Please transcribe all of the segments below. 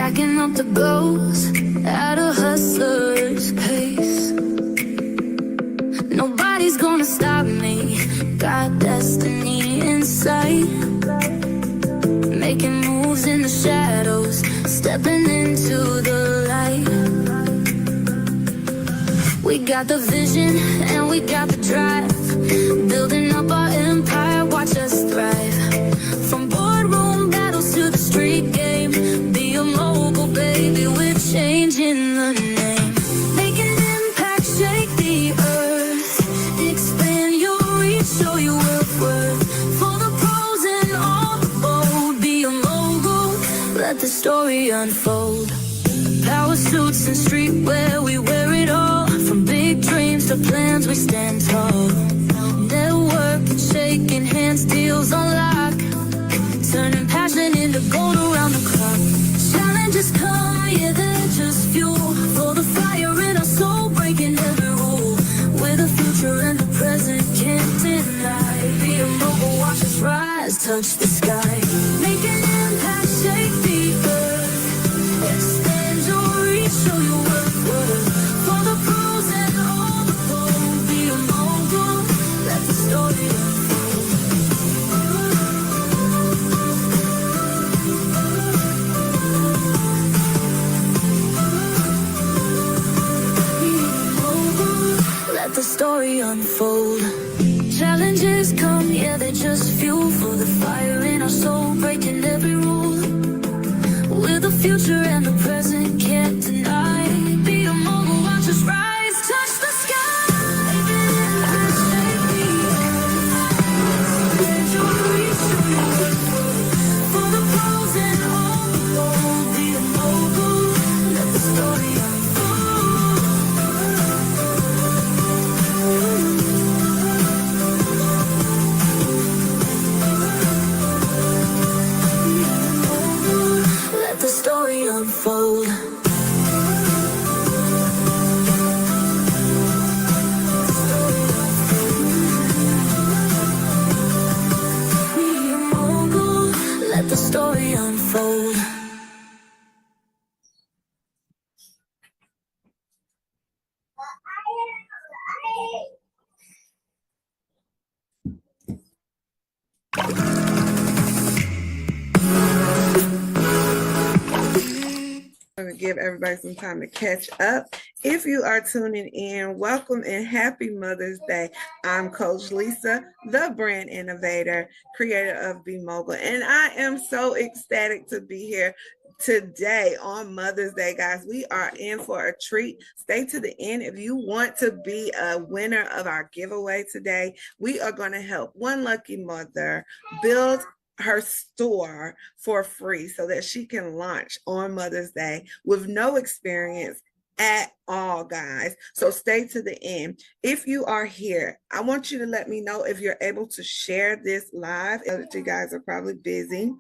stacking up the goals at a hustler's pace. Nobody's gonna stop me, got destiny in sight. Making moves in the shadows, stepping into the light. We got the vision and we got the drive, building up our empire, watch us thrive. From boardroom battles to the street game, be a mogul, baby, we're changing the name. Make an impact, shake the earth, expand your reach, show your worth. For the pros and all the bold, be a mogul, let the story unfold. Power suits and streetwear, we wear it all. From big dreams to plans, we stand tall. Networking, shaking hands, deals on lock, turning passion into gold around the clock. Challenges come, yeah, they're just fuel for the fire in our soul, breaking every rule. With the future and the present, can't deny. Be a mogul, watch us rise, touch the sky. Make an impact, shake the earth, extend your reach, show your worth. For the pros and all the bold, be a mogul, let the story unfold. Let the story unfold. Challenges come, yeah, they're just fuel for the fire in our soul, breaking every rule. With the future and the present, can't deny. Be a mogul, watch us rise, touch the sky. For the pros and all the bold, be a mogul, let the story unfold. Let the story unfold. Be a mogul, let the story unfold. I'm going to give everybody some time to catch up. If you are tuning in, welcome and happy Mother's Day. I'm Coach Lisa, the brand innovator, creator of Be Mogul, and I am so ecstatic to be here today on Mother's Day, guys. We are in for a treat. Stay to the end if you want to be a winner of our giveaway today. We are going to help one lucky mother build her store for free so that she can launch on Mother's Day with no experience at all, guys. So stay to the end. If you are here, I want you to let me know if you're able to share this live. I know that you guys are probably busy.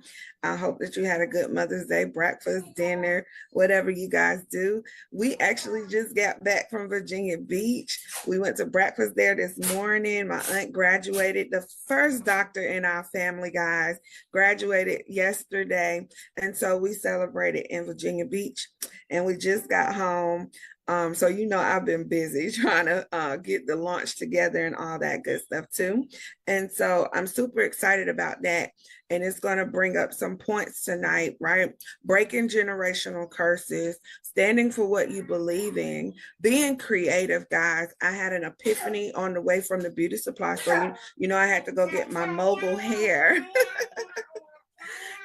I hope that you had a good Mother's Day breakfast, dinner, whatever you guys do. We actually just got back from Virginia Beach. We went to breakfast there this morning. My aunt graduated, the first doctor in our family, guys, graduated yesterday. And so we celebrated in Virginia Beach, and we just got home. So, you know, I've been busy trying to get the launch together and all that good stuff too. And so I'm super excited about that. And it's going to bring up some points tonight, right? Breaking generational curses, standing for what you believe in, being creative, guys. I had an epiphany on the way from the beauty supply store. You know, I had to go get my mogul hair.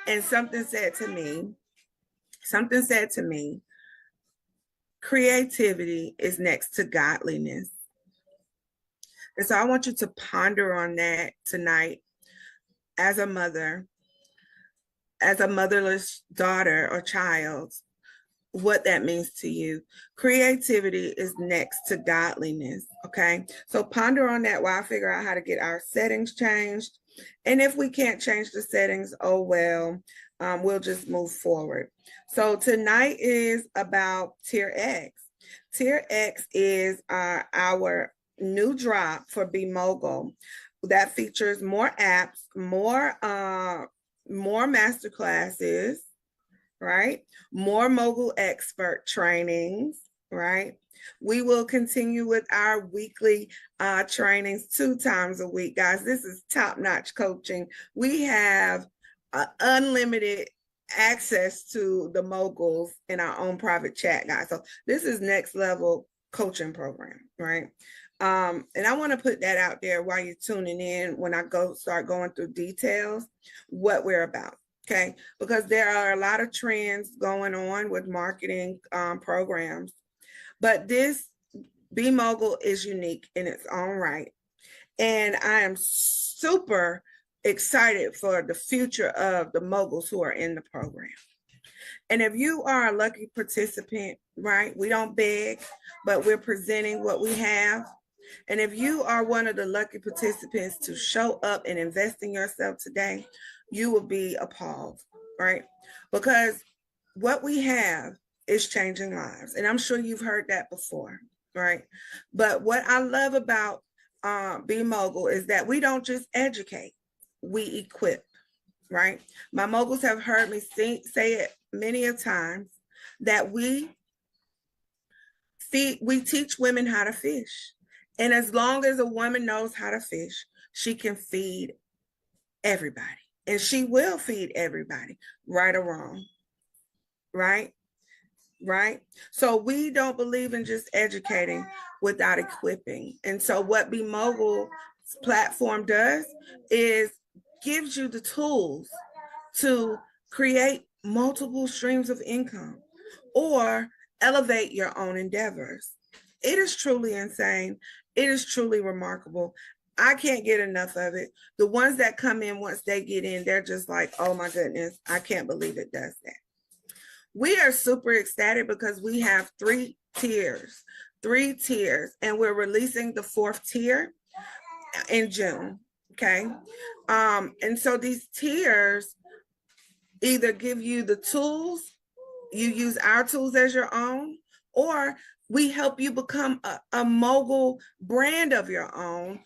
And something said to me, creativity is next to godliness. And so I want you to ponder on that tonight as a mother, as a motherless daughter or child, what that means to you. Creativity is next to godliness, okay? So ponder on that while I figure out how to get our settings changed. And if we can't change the settings, oh well, we'll just move forward. So tonight is about Tier X. Tier X is our new drop for Be Mogul that features more apps, more master classes, right? More Mogul expert trainings, right? We will continue with our weekly trainings 2 times a week, guys. This is top-notch coaching. We have unlimited access to the moguls in our own private chat, guys. So this is next level coaching program, right? And I want to put that out there while you're tuning in when I start going through details, what we're about. Okay, because there are a lot of trends going on with marketing programs, but this Be Mogul is unique in its own right. And I am super excited for the future of the moguls who are in the program. And if you are a lucky participant, right, we don't beg, but we're presenting what we have. And if you are one of the lucky participants to show up and invest in yourself today, you will be appalled, right? Because what we have is changing lives. And I'm sure you've heard that before, right? But what I love about Be Mogul is that we don't just educate, we equip, right? My moguls have heard me say it many a times that we teach women how to fish. And as long as a woman knows how to fish, she can feed everybody. And she will feed everybody, right or wrong. Right? Right? So we don't believe in just educating without equipping. And so what Be Mogul's platform does is gives you the tools to create multiple streams of income or elevate your own endeavors. It is truly insane. It is truly remarkable. I can't get enough of it. The ones that come in, once they get in, they're just like, oh my goodness, I can't believe it does that. We are super ecstatic because we have 3 tiers, and we're releasing the 4th tier in June, okay? And so these tiers either give you the tools, you use our tools as your own, or we help you become a mogul brand of your own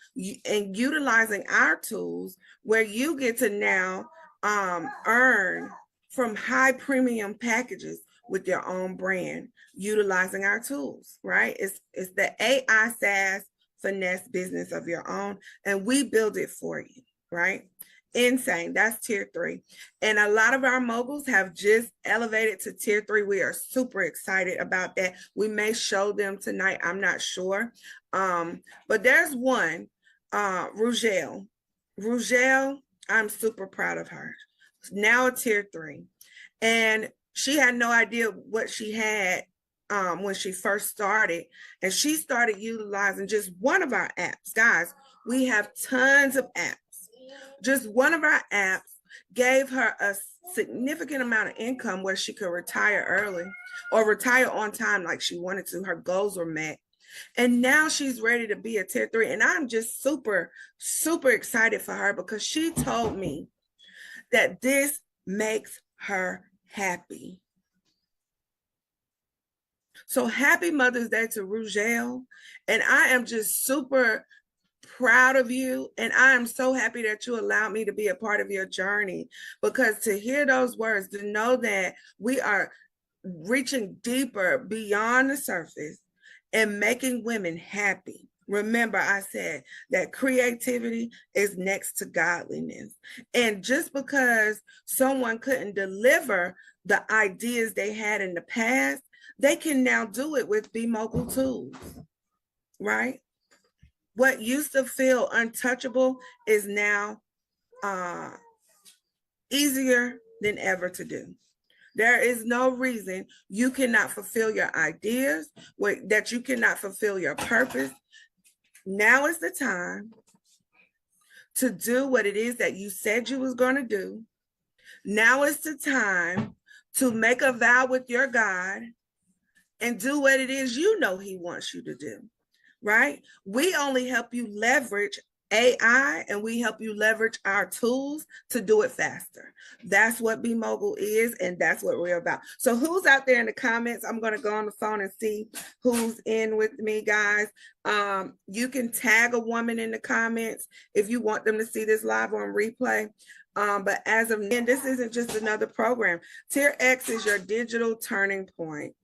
and utilizing our tools where you get to now earn from high premium packages with your own brand, utilizing our tools, right? It's the AI SaaS finesse business of your own, and we build it for you, right? Insane. That's tier 3. And a lot of our moguls have just elevated to tier 3. We are super excited about that. We may show them tonight. I'm not sure. But there's one, Rugel. Rugel, I'm super proud of her. Now a tier 3. And she had no idea what she had when she first started. And she started utilizing just one of our apps. Guys, we have tons of apps. Just one of our apps gave her a significant amount of income where she could retire early or retire on time like she wanted to. Her goals were met. And now she's ready to be a tier 3. And I'm just super, super excited for her because she told me that this makes her happy. So happy Mother's Day to Rugel. And I am just super proud of you, and I am so happy that you allowed me to be a part of your journey, because to hear those words, to know that we are reaching deeper beyond the surface and making women happy. Remember, I said that creativity is next to godliness. And just because someone couldn't deliver the ideas they had in the past, they can now do it with Be Mogul tools, right? What used to feel untouchable is now easier than ever to do. There is no reason you cannot fulfill your ideas, that you cannot fulfill your purpose. Now is the time to do what it is that you said you was going to do. Now is the time to make a vow with your God and do what it is you know he wants you to do. Right? We only help you leverage AI, and we help you leverage our tools to do it faster. That's what Be Mogul is, and that's what we're about. So who's out there in the comments? I'm going to go on the phone and see who's in with me, guys. You can tag a woman in the comments if you want them to see this live on replay. But as of then, this isn't just another program. Tier X is your digital turning point.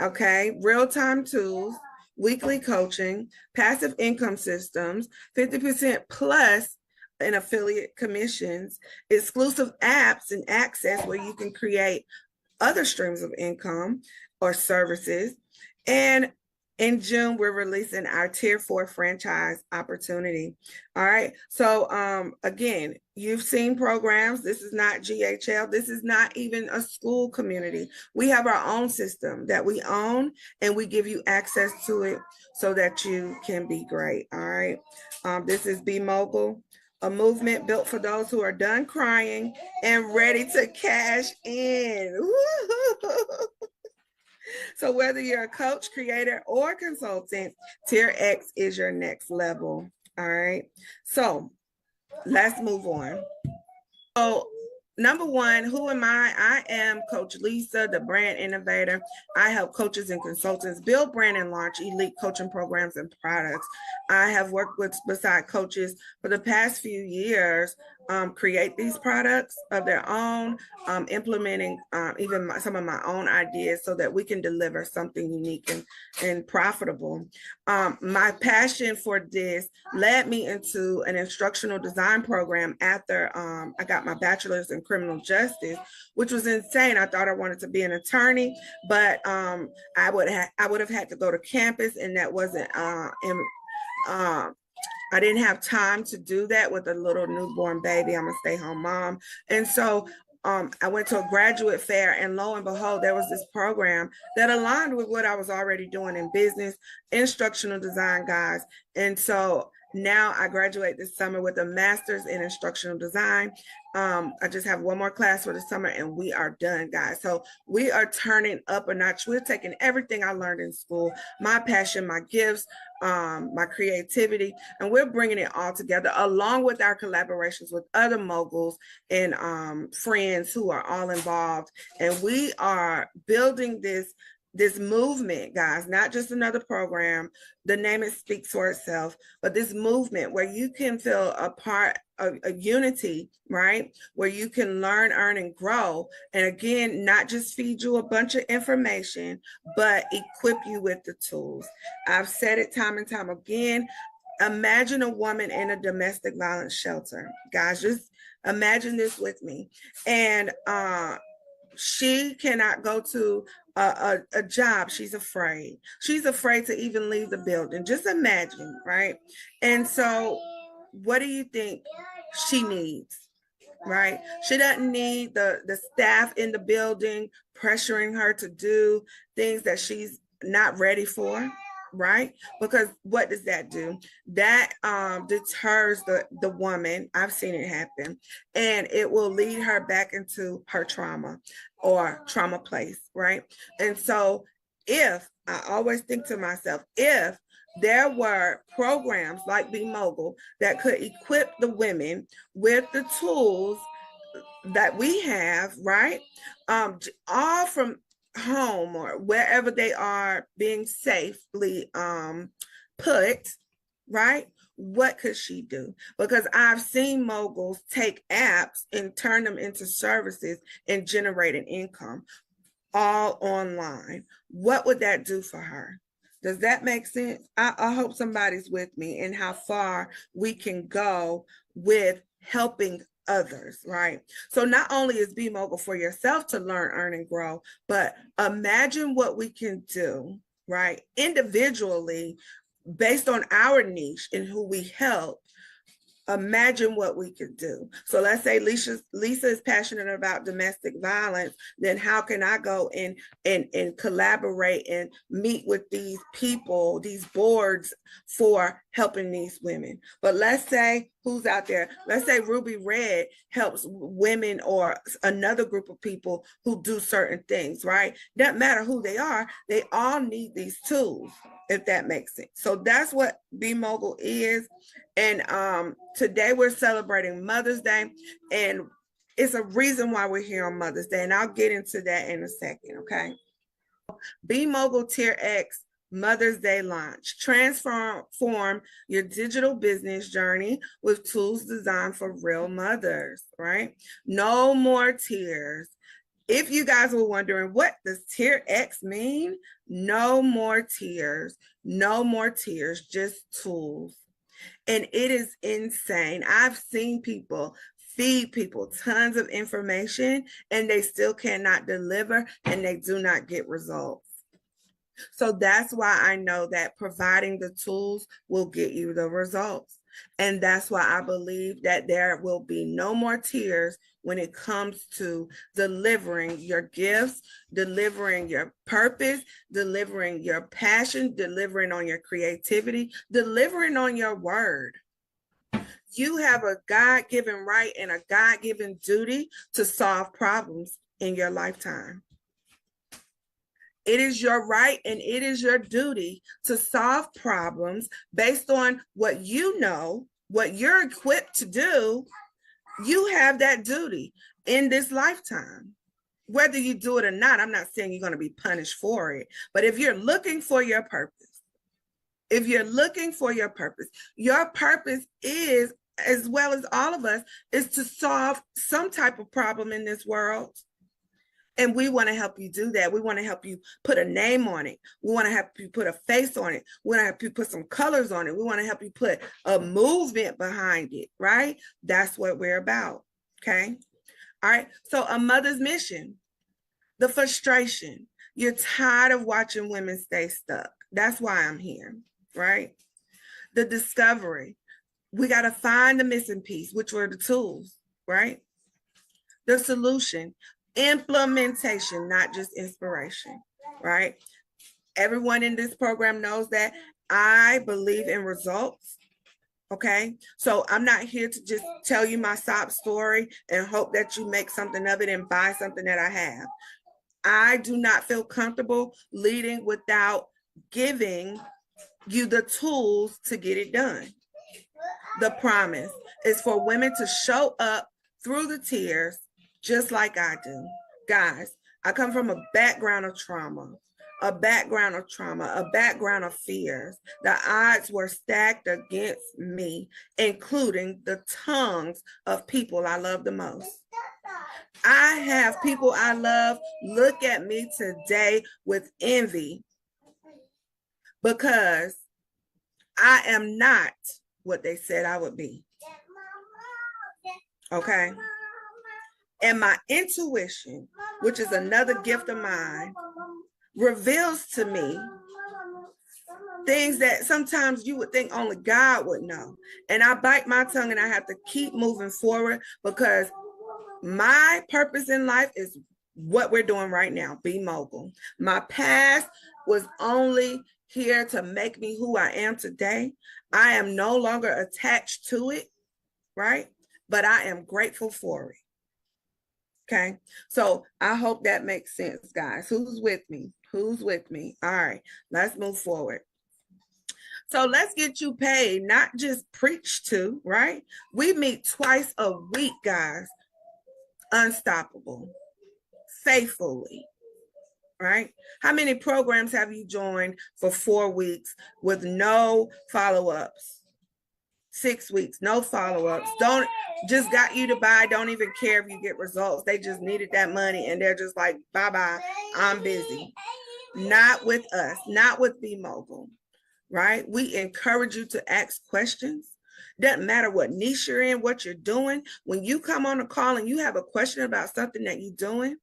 Okay, real-time tools, weekly coaching, passive income systems, 50% plus in affiliate commissions, exclusive apps and access where you can create other streams of income or services. And in June, we're releasing our Tier 4 franchise opportunity. All right. So again, you've seen programs. This is not GHL. This is not even a school community. We have our own system that we own, and we give you access to it so that you can be great. All right. This is Be Mogul, a movement built for those who are done crying and ready to cash in. So whether you're a coach, creator, or consultant, Tier X is your next level. All right. So let's move on. So number one, who am I? I am Coach Lisa, the brand innovator. I help coaches and consultants build, brand, and launch elite coaching programs and products. I have worked beside coaches for the past few years, create these products of their own, implementing even some of my own ideas so that we can deliver something unique and profitable. My passion for this led me into an instructional design program after I got my bachelor's in criminal justice, which was insane. I thought I wanted to be an attorney, but I would have had to go to campus, and that wasn't I didn't have time to do that with a little newborn baby. I'm a stay-home mom. And so I went to a graduate fair, and lo and behold, there was this program that aligned with what I was already doing in business, instructional design, guys. And so now I graduate this summer with a master's in instructional design. I just have one more class for the summer, and we are done, guys. So we are turning up a notch. We're taking everything I learned in school, my passion, my gifts, my creativity, and we're bringing it all together along with our collaborations with other moguls and friends who are all involved. And we are building this movement, guys, not just another program. The name it speaks for itself, but this movement where you can feel a part of a unity, right? Where you can learn, earn, and grow. And again, not just feed you a bunch of information, but equip you with the tools. I've said it time and time again. Imagine a woman in a domestic violence shelter. Guys, just imagine this with me. And she cannot go to a job. She's afraid. She's afraid to even leave the building. Just imagine, right? And so what do you think she needs, right? She doesn't need the staff in the building pressuring her to do things that she's not ready for, right? Because what does that do? That deters the woman. I've seen it happen, and it will lead her back into her trauma or trauma place, right? And so if I always think to myself, if there were programs like Be Mogul that could equip the women with the tools that we have, right? All from home or wherever they are being safely put, right? What could she do? Because I've seen moguls take apps and turn them into services and generate an income all online. What would that do for her? Does that make sense? I hope somebody's with me in how far we can go with helping others, right? So not only is Be Mogul for yourself to learn, earn, and grow, but imagine what we can do, right? Individually, based on our niche and who we help. Imagine what we could do. So let's say Lisa is passionate about domestic violence. Then how can I go and collaborate and meet with these people, these boards for helping these women? But let's say, who's out there? Let's say Ruby Red helps women or another group of people who do certain things, right? Doesn't matter who they are. They all need these tools, if that makes sense. So that's what Be Mogul is. And today we're celebrating Mother's Day, and it's a reason why we're here on Mother's Day, and I'll get into that in a second, okay? Be Mogul Tier X Mother's Day launch. Transform your digital business journey with tools designed for real mothers, right? No more tears. If you guys were wondering, what does Tier X mean? No more tears. No more tears, just tools. And it is insane. I've seen people feed people tons of information and they still cannot deliver and they do not get results. So that's why I know that providing the tools will get you the results. And that's why I believe that there will be no more tears when it comes to delivering your gifts, delivering your purpose, delivering your passion, delivering on your creativity, delivering on your word. You have a God-given right and a God-given duty to solve problems in your lifetime. It is your right and it is your duty to solve problems based on what you know, what you're equipped to do. You have that duty in this lifetime. Whether you do it or not, I'm not saying you're going to be punished for it. But if you're looking for your purpose, your purpose is, as well as all of us, is to solve some type of problem in this world. And we want to help you do that. We want to help you put a name on it. We want to help you put a face on it. We want to help you put some colors on it. We want to help you put a movement behind it, right? That's what we're about, okay? All right, so a mother's mission, the frustration. You're tired of watching women stay stuck. That's why I'm here, right? The discovery. We got to find the missing piece, which were the tools, right? The solution. Implementation, not just inspiration, right? Everyone in this program knows that I believe in results, okay? So I'm not here to just tell you my sob story and hope that you make something of it and buy something that I have. I do not feel comfortable leading without giving you the tools to get it done. The promise is for women to show up through the tears just like I do. Guys, I come from a background of trauma, a background of fears. The odds were stacked against me, including the tongues of people I love the most. I have people I love look at me today with envy because I am not what they said I would be. Okay? And my intuition, which is another gift of mine, reveals to me things that sometimes you would think only God would know. And I bite my tongue and I have to keep moving forward because my purpose in life is what we're doing right now, be mogul. My past was only here to make me who I am today. I am no longer attached to it, right? But I am grateful for it. Okay, so I hope that makes sense, guys. Who's with me? Who's with me? All right, let's move forward. So let's get you paid, not just preached to, right? We meet twice a week, guys. Unstoppable, faithfully, right? How many programs have you joined for 4 weeks with no follow-ups? 6 weeks, no follow-ups. Don't just got you to buy, don't even care if you get results. They just needed that money and they're just like, bye-bye, I'm busy. Not with us, not with Be Mogul, right? We encourage you to ask questions. Doesn't matter what niche you're in, what you're doing. When you come on a call and you have a question about something that you're doing,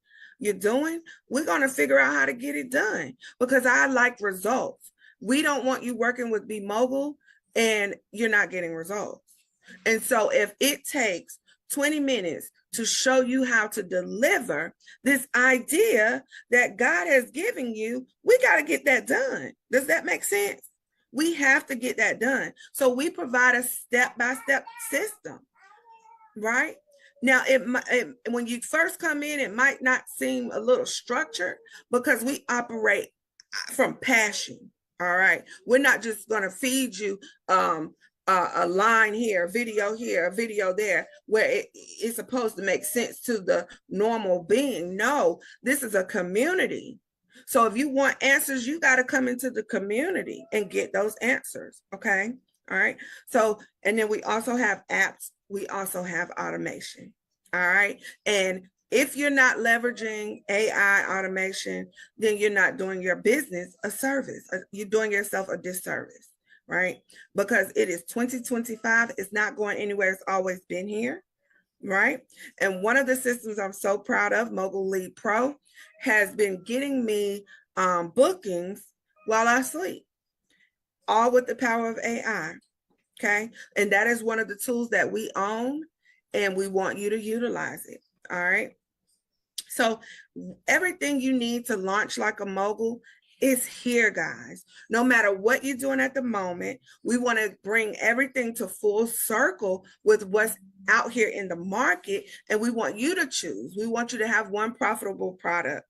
we're going to figure out how to get it done because I like results. We don't want you working with Be Mogul and you're not getting results. And so if it takes 20 minutes to show you how to deliver this idea that God has given you, we got to get that done. Does that make sense? We have to get that done. So we provide a step-by-step system, right? Now, when you first come in, it might not seem a little structured because we operate from passion. All right. We're not just going to feed you a line here, a video there, where it's supposed to make sense to the normal being. No, this is a community. So if you want answers, you got to come into the community and get those answers. Okay. All right. So, and then we also have apps. We also have automation. All right. And if you're not leveraging AI automation, then you're not doing your business a service. You're doing yourself a disservice, right? Because it is 2025. It's not going anywhere. It's always been here, right? And one of the systems I'm so proud of, Mogul Lead Pro, has been getting me bookings while I sleep, all with the power of AI. Okay. And that is one of the tools that we own, and we want you to utilize it. All right. So everything you need to launch like a mogul is here, guys. No matter what you're doing at the moment, we want to bring everything to full circle with what's out here in the market, and we want you to choose. We want you to have one profitable product,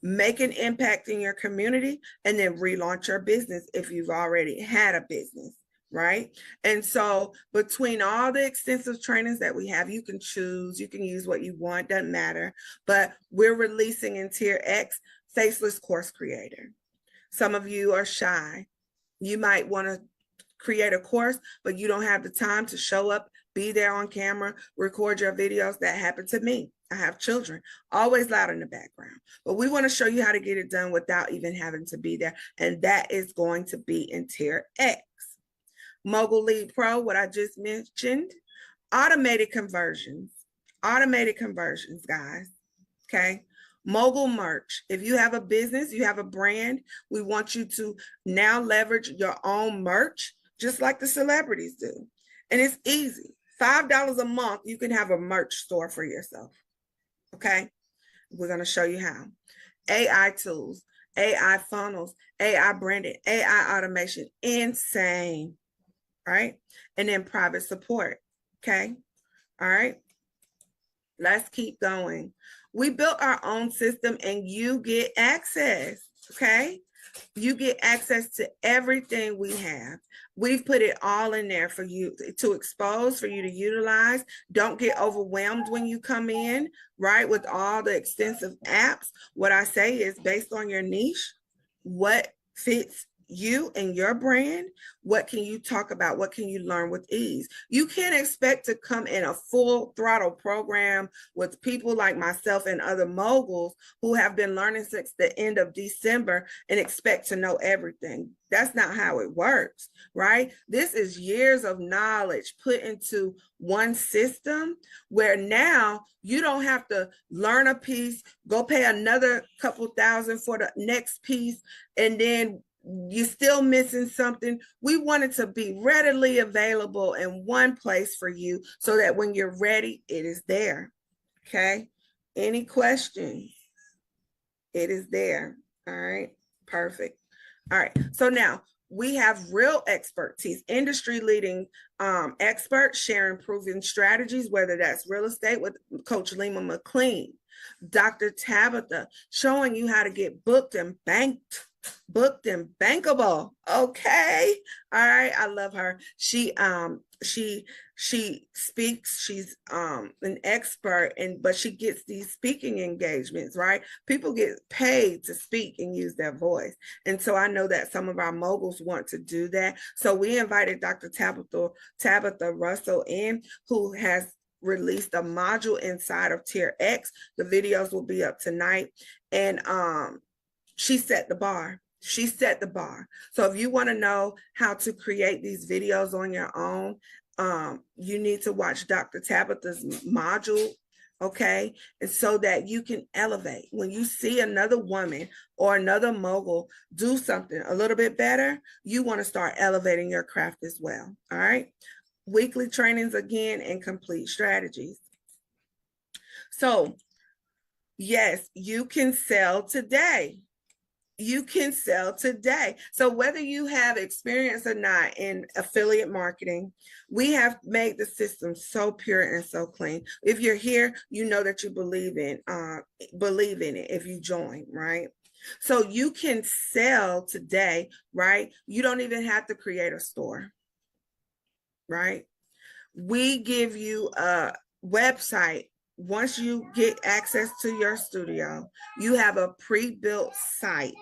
make an impact in your community, and then relaunch your business if you've already had a business, right? And so between all the extensive trainings that we have, you can choose, you can use what you want, doesn't matter. But we're releasing in Tier X Faceless Course Creator. Some of you are shy. You might want to create a course, but you don't have the time to show up, be there on camera, record your videos. That happened to me. I have children, always loud in the background. But we want to show you how to get it done without even having to be there. And that is going to be in Tier X. Mogul Lead Pro, what I just mentioned, automated conversions, guys. Okay. Mogul merch. If you have a business, you have a brand, we want you to now leverage your own merch, just like the celebrities do. And it's easy. $5 a month, you can have a merch store for yourself. Okay. We're going to show you how. AI tools, AI funnels, AI branding, AI automation, insane. Right? And then private support. Okay. All right. Let's keep going. We built our own system and you get access. Okay. You get access to everything we have. We've put it all in there for you to expose, for you to utilize. Don't get overwhelmed when you come in, right? With all the extensive apps. What I say is based on your niche, what fits you and your brand, what can you talk about? What can you learn with ease? You can't expect to come in a full throttle program with people like myself and other moguls who have been learning since the end of December and expect to know everything. That's not how it works, right? This is years of knowledge put into one system where now you don't have to learn a piece, go pay another couple thousand for the next piece, and then you're still missing something. We want it to be readily available in one place for you so that when you're ready, it is there. Okay. Any questions? It is there. All right. Perfect. All right. So now we have real expertise, industry leading experts sharing proven strategies, whether that's real estate with Coach Lima McLean, Dr. Tabitha showing you how to get booked and bankable. Okay. All right. I love her. She speaks, she's an expert, but she gets these speaking engagements, right? People get paid to speak and use their voice. And so I know that some of our moguls want to do that. So we invited Dr. Tabitha Russell in, who has released a module inside of Tier X. The videos will be up tonight. And she set the bar. She set the bar. So if you want to know how to create these videos on your own, you need to watch Dr. Tabitha's module, okay? And so that you can elevate. When you see another woman or another mogul do something a little bit better, you want to start elevating your craft as well, all right? Weekly trainings again and complete strategies. So yes, you can sell today. You can sell today. So whether you have experience or not in affiliate marketing, we have made the system so pure and so clean. If you're here, you know that you believe in it if you join, right? So you can sell today, right? You don't even have to create a store, right? We give you a website once you get access to your studio, you have a pre-built site,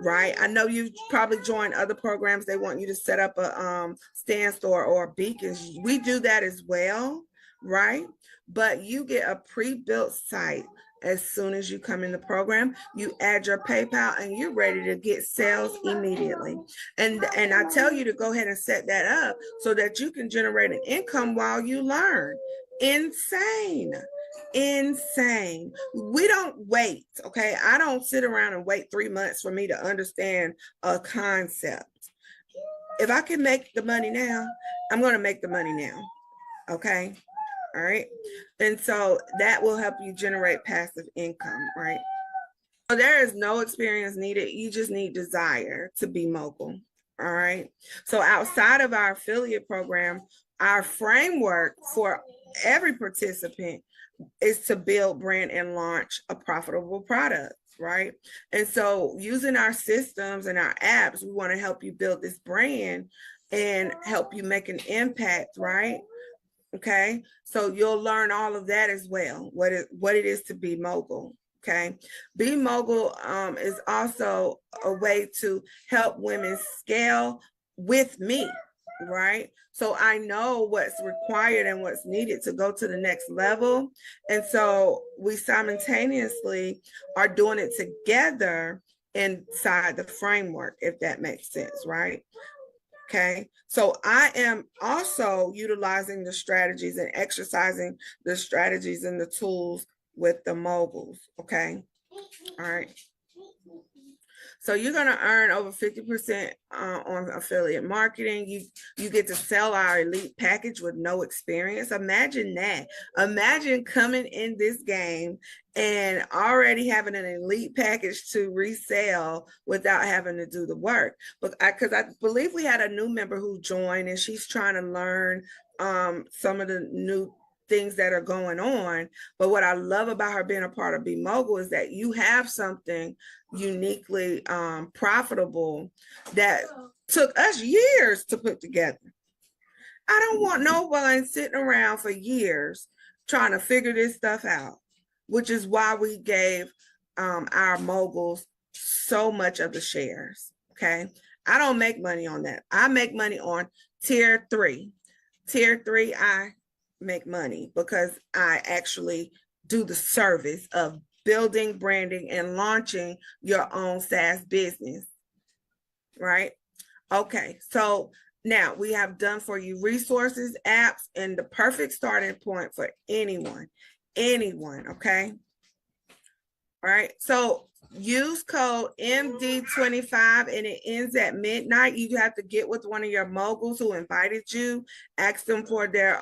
right? I know you've probably joined other programs. They want you to set up a stand store or beacons. We do that as well, right? But you get a pre-built site as soon as you come in the program. You add your PayPal and you're ready to get sales immediately. And I tell you to go ahead and set that up so that you can generate an income while you learn. Insane. Insane. We don't wait, okay? I don't sit around and wait 3 months for me to understand a concept. If I can make the money now, I'm going to make the money now, okay? All right. And so that will help you generate passive income, right? So there is no experience needed. You just need desire to be mogul. All right. So outside of our affiliate program, our framework for every participant is to build, brand, and launch a profitable product, right? And so using our systems and our apps, we want to help you build this brand and help you make an impact, right? Okay, so you'll learn all of that as well, what it is to be mogul. Okay, be mogul is also a way to help women scale with me, right? So I know what's required and what's needed to go to the next level. And so we simultaneously are doing it together inside the framework, if that makes sense, right? Okay, so I am also utilizing the strategies and exercising the strategies and the tools with the moguls. Okay, all right. So you're going to earn over 50% on affiliate marketing. You get to sell our elite package with no experience. Imagine that. Imagine coming in this game and already having an elite package to resell without having to do the work. But because I believe we had a new member who joined and she's trying to learn some of the new things that are going on. But what I love about her being a part of Be Mogul is that you have something uniquely profitable that took us years to put together. I don't want no one sitting around for years trying to figure this stuff out, which is why we gave our moguls so much of the shares. Okay, I don't make money on that. I make money on tier 3. Tier 3, I make money because I actually do the service of building, branding, and launching your own SaaS business, right? Okay, so now we have done for you resources, apps, and the perfect starting point for anyone, okay? All right, so use code MD25 and it ends at midnight. You have to get with one of your moguls who invited you, ask them for their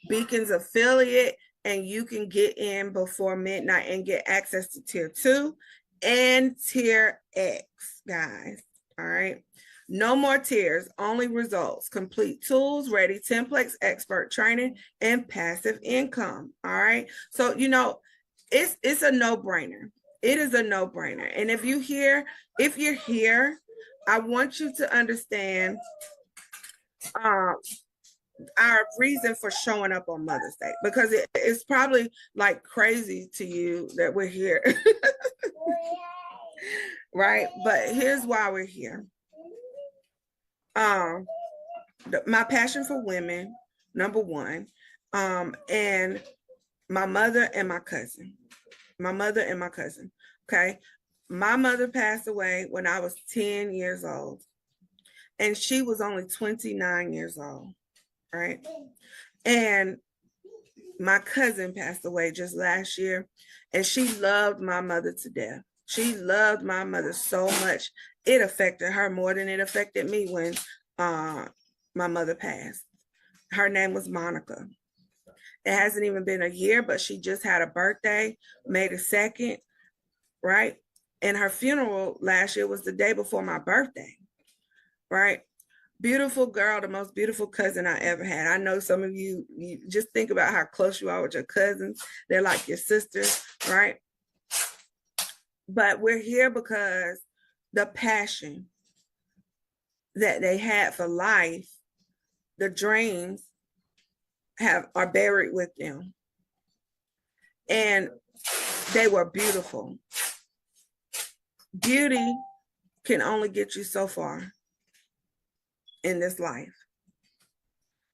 Beacons affiliate, and you can get in before midnight and get access to tier 2 and tier X, guys. All right. No more tiers, only results, complete tools, ready templates, expert training, and passive income. All right. So, you know, it's a no-brainer. It is a no-brainer. And if you're here, I want you to understand our reason for showing up on Mother's Day, because it's probably like crazy to you that we're here. Right? But here's why we're here. My passion for women, number one, and my mother and my cousin. Okay. My mother passed away when I was 10 years old, and she was only 29 years old. Right. And my cousin passed away just last year, and she loved my mother to death. She loved my mother so much. It affected her more than it affected me when my mother passed. Her name was Monica. It hasn't even been a year, but she just had a birthday, May the 2nd, right? And her funeral last year was the day before my birthday, right? Beautiful girl, the most beautiful cousin I ever had. I know some of you just think about how close you are with your cousins. They're like your sisters, right? But we're here because the passion that they had for life, the dreams are buried with them. and they were beautiful. Beauty can only get you so far in this life.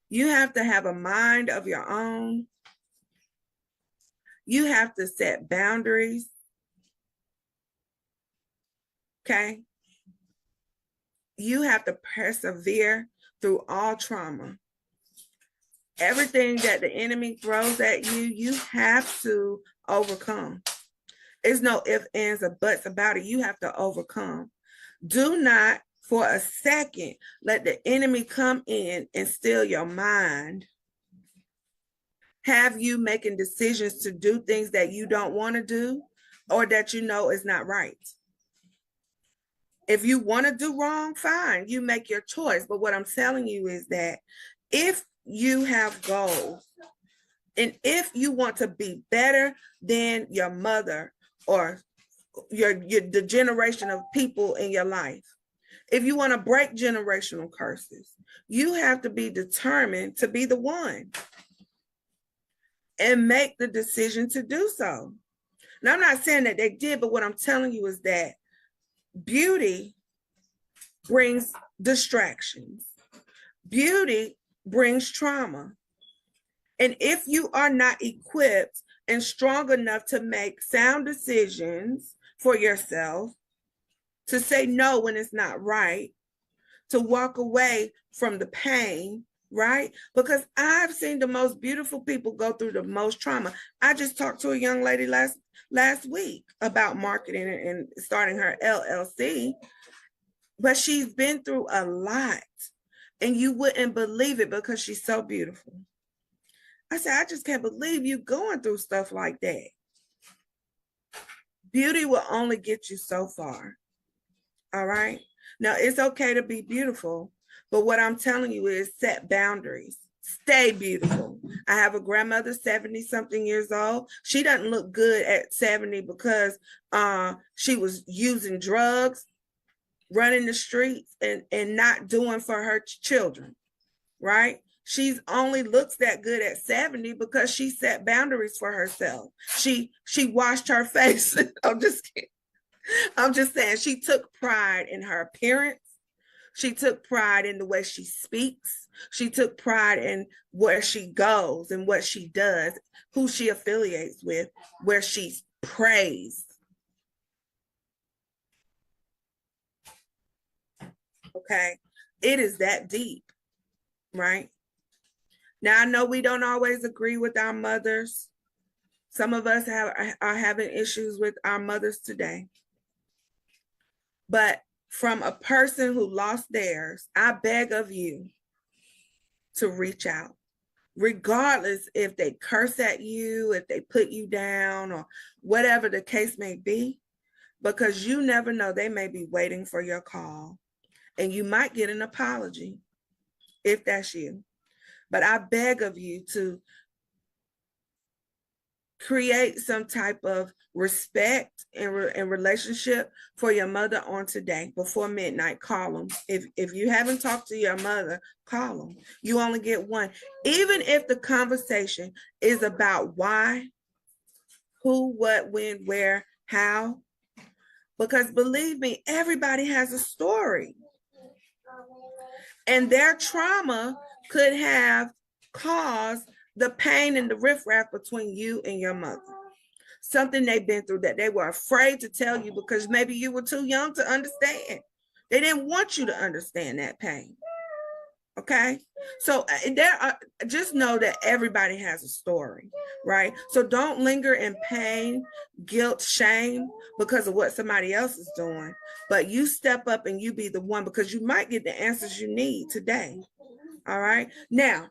You have to have a mind of your own. You have to set boundaries. Okay? You have to persevere through all trauma. Everything that the enemy throws at you, you have to overcome. There's no ifs, ands, or buts about it. You have to overcome. Do not for a second let the enemy come in and steal your mind. Have you making decisions to do things that you don't want to do or that you know is not right. If you want to do wrong, fine, you make your choice. But what I'm telling you is that if you have goals and if you want to be better than your mother or the generation of people in your life, if you want to break generational curses, you have to be determined to be the one and make the decision to do so. Now, I'm not saying that they did, but what I'm telling you is that beauty brings distractions. Beauty brings trauma. And if you are not equipped and strong enough to make sound decisions for yourself, to say no when it's not right, to walk away from the pain, right? Because I've seen the most beautiful people go through the most trauma. I just talked to a young lady last week about marketing and starting her LLC, but she's been through a lot and you wouldn't believe it because she's so beautiful. I said, I just can't believe you going through stuff like that. Beauty will only get you so far. All right. Now, it's okay to be beautiful, but what I'm telling you is set boundaries. Stay beautiful. I have a grandmother, 70-something years old. She doesn't look good at 70 because she was using drugs, running the streets, and not doing for her children, right? She's only looks that good at 70 because she set boundaries for herself. She washed her face. I'm just kidding. I'm just saying she took pride in her appearance. She took pride in the way she speaks. She took pride in where she goes and what she does, who she affiliates with, where she's praised. Okay. It is that deep, right? Now, I know we don't always agree with our mothers. Some of us are having issues with our mothers today. But from a person who lost theirs, I beg of you to reach out, regardless if they curse at you, if they put you down, or whatever the case may be, because you never know, they may be waiting for your call and you might get an apology if that's you. But I beg of you to create some type of respect and relationship for your mother on today before midnight. Call them. If you haven't talked to your mother, call them. You only get one. Even if the conversation is about why, who, what, when, where, how, because believe me, everybody has a story. And their trauma could have caused the pain and the riffraff between you and your mother. Something they've been through that they were afraid to tell you because maybe you were too young to understand. They didn't want you to understand that pain. Okay? So just know that everybody has a story, right? So don't linger in pain, guilt, shame because of what somebody else is doing. But you step up and you be the one because you might get the answers you need today. All right? Now,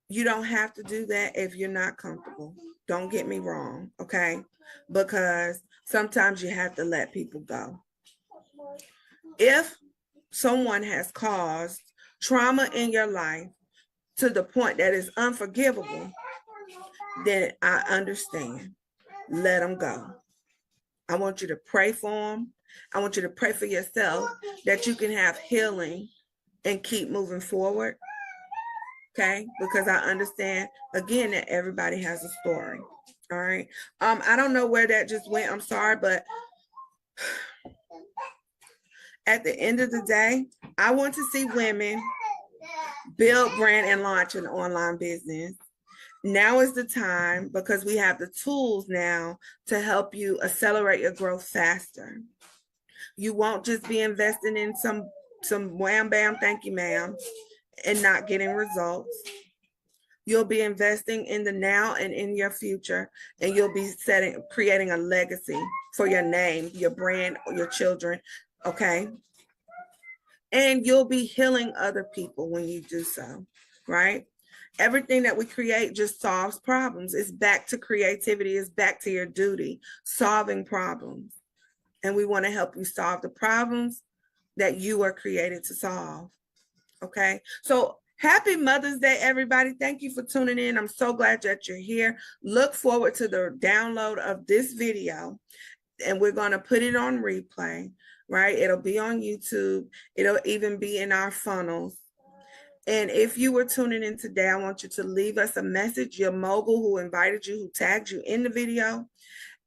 you don't have to do that if you're not comfortable. Don't get me wrong, okay? Because sometimes you have to let people go. If someone has caused trauma in your life to the point that is unforgivable, then I understand. Let them go. I want you to pray for them. I want you to pray for yourself that you can have healing and keep moving forward. Okay, because I understand again that everybody has a story. All right. I don't know where that just went. I'm sorry, but at the end of the day, I want to see women build, brand, and launch an online business. Now is the time because we have the tools now to help you accelerate your growth faster. You won't just be investing in some wham bam, thank you, ma'am, and not getting results. You'll be investing in the now and in your future, and you'll be creating a legacy for your name, your brand, your children, okay? And you'll be healing other people when you do so, right? Everything that we create just solves problems. It's back to creativity. It's back to your duty, solving problems. And we want to help you solve the problems that you are created to solve. Okay. So happy Mother's Day, everybody. Thank you for tuning in. I'm so glad that you're here. Look forward to the download of this video, and we're going to put it on replay, right? It'll be on YouTube. It'll even be in our funnels. And if you were tuning in today, I want you to leave us a message, your mogul who invited you, who tagged you in the video,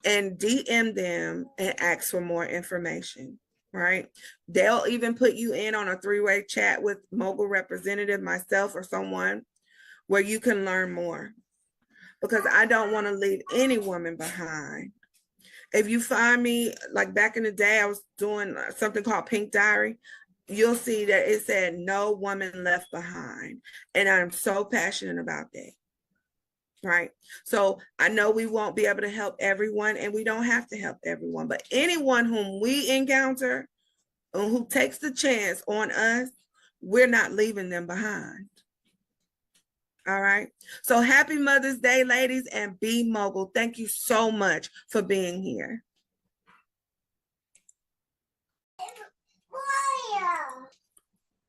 and DM them and ask for more information, right? They'll even put you in on a 3-way chat with mogul representative, myself, or someone where you can learn more, because I don't want to leave any woman behind. If you find me, like back in the day, I was doing something called Pink Diary. You'll see that it said no woman left behind. And I'm so passionate about that. Right. So I know we won't be able to help everyone, and we don't have to help everyone, but anyone whom we encounter and who takes the chance on us, we're not leaving them behind. All right. So happy Mother's Day, ladies, and be mogul. Thank you so much for being here.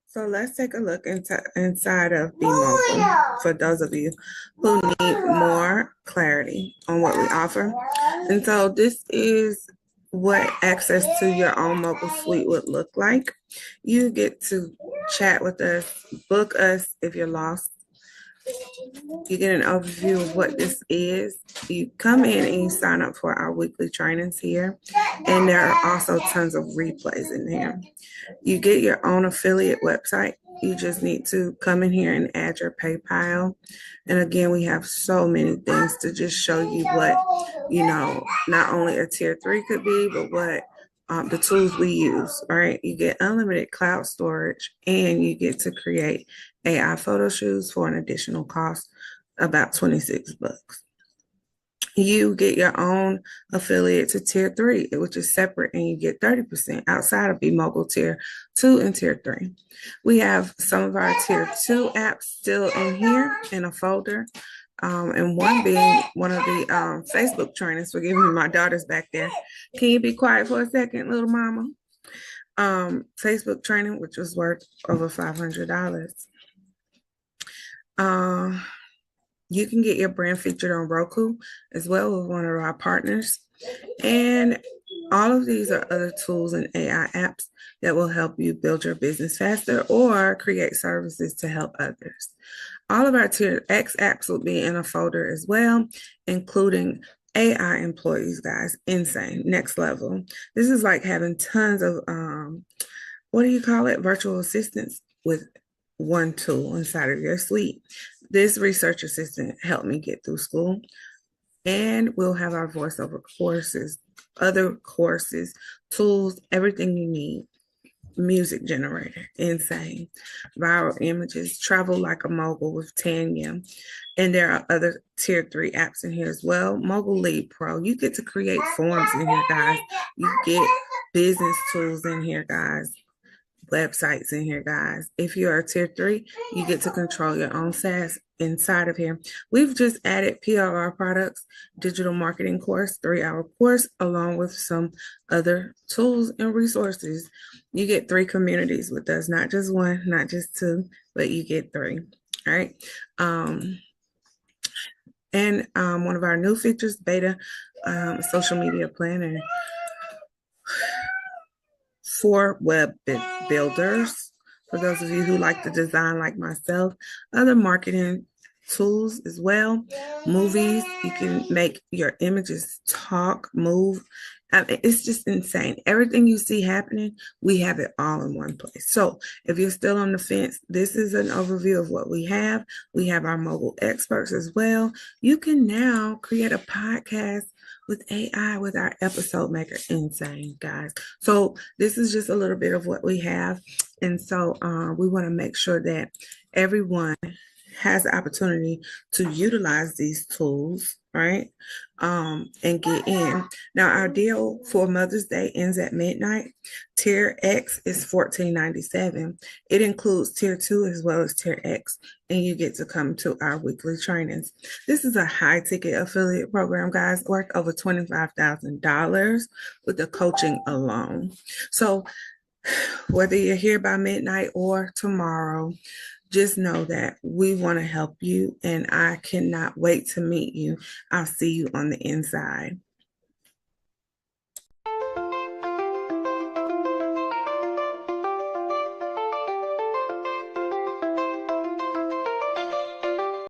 So let's take a look inside of Be Mogul for those of you who need more clarity on what we offer. And so this is what access to your own Mogul suite would look like. You get to chat with us, book us if you're lost. You get an overview of what this is. You come in and you sign up for our weekly trainings here. And there are also tons of replays in there. You get your own affiliate website. You just need to come in here and add your PayPal. And again, we have so many things to just show you what, not only a tier 3 could be, but what the tools we use, right? You get unlimited cloud storage, and you get to create AI photo shoots for an additional cost, about $26. You get your own affiliate to tier 3, which is separate, and you get 30% outside of Be Mogul tier 2 and tier 3. We have some of our tier 2 apps still in here in a folder. And one being one of the Facebook trainings. Forgive me, my daughter's back there. Can you be quiet for a second, little mama? Facebook training, which was worth over $500. You can get your brand featured on Roku as well with one of our partners. And all of these are other tools and AI apps that will help you build your business faster or create services to help others. All of our Tier X apps will be in a folder as well, including AI employees, guys. Insane. Next level. This is like having tons of, virtual assistants with one tool inside of your suite. This research assistant helped me get through school. And we'll have our voiceover courses, other courses, tools, everything you need. Music generator, insane. Viral images, travel like a mogul with Tanya. And there are other tier 3 apps in here as well. Mogul Lead Pro, you get to create forms in here, guys. You get business tools in here, guys. Websites in here, guys. If you're a tier 3, you get to control your own SaaS inside of here. We've just added PRR products, digital marketing course, 3-hour course, along with some other tools and resources. You get 3 communities with us, not just one, not just 2, but you get 3. All right. And one of our new features, beta social media planner for web builders. for those of you who like to design like myself, other marketing tools as well, movies. You can make your images talk, move. I mean, it's just insane. Everything you see happening, we have it all in one place. So if you're still on the fence, this is an overview of what we have. We have our Mogul experts as well. You can now create a podcast with AI with our episode maker. Insane, guys. So this is just a little bit of what we have. And so we want to make sure that everyone has the opportunity to utilize these tools, right? And get in. Now, our deal for Mother's Day ends at midnight. Tier X is $14.97. It includes Tier 2 as well as Tier X, and you get to come to our weekly trainings. This is a high-ticket affiliate program, guys, worth over $25,000 with the coaching alone. So whether you're here by midnight or tomorrow, just know that we want to help you, and I cannot wait to meet you. I'll see you on the inside.